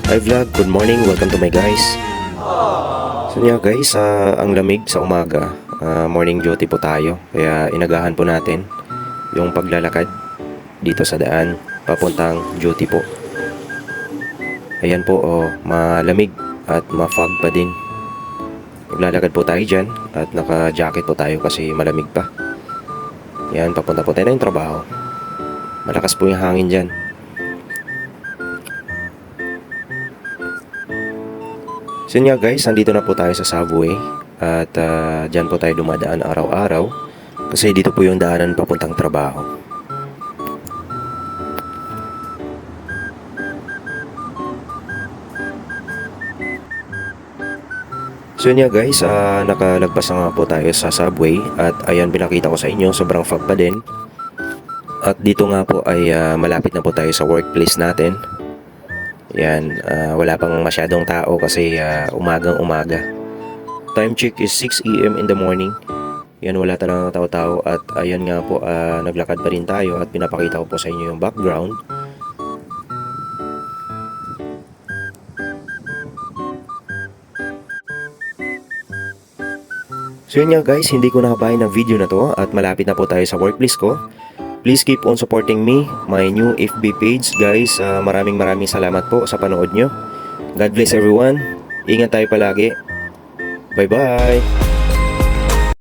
Hi vlog, good morning, welcome to my guys. So yeah guys, ang lamig sa umaga, morning duty po tayo. Kaya inagahan po natin yung paglalakad dito sa daan, papuntang duty po. Ayan po, malamig at ma-fog pa din. Maglalakad po tayo dyan at naka-jacket po tayo kasi malamig pa. Yan, papunta po tayo na yung trabaho. Malakas po yung hangin dyan. So yun nga guys, nandito na po tayo sa subway at dyan po tayo dumadaan araw-araw kasi dito po yung daanan papuntang trabaho. So yun nga guys, nakalagpas na nga po tayo sa subway at ayan pinakita ko sa inyo, sobrang fog pa din. At dito nga po ay malapit na po tayo sa workplace natin. Yan, wala pang masyadong tao kasi umagang umaga. Time check is 6 AM in the morning. Yan, wala talagang tao-tao at ayan nga po, naglakad pa rin tayo at pinapakita ko po sa inyo yung background. So yun nga guys, hindi ko nakabahin ng video na to at malapit na po tayo sa workplace ko. Please keep on supporting me, my new FB page guys. Maraming salamat po sa panood nyo. God bless everyone. Ingat tayo palagi. Bye bye.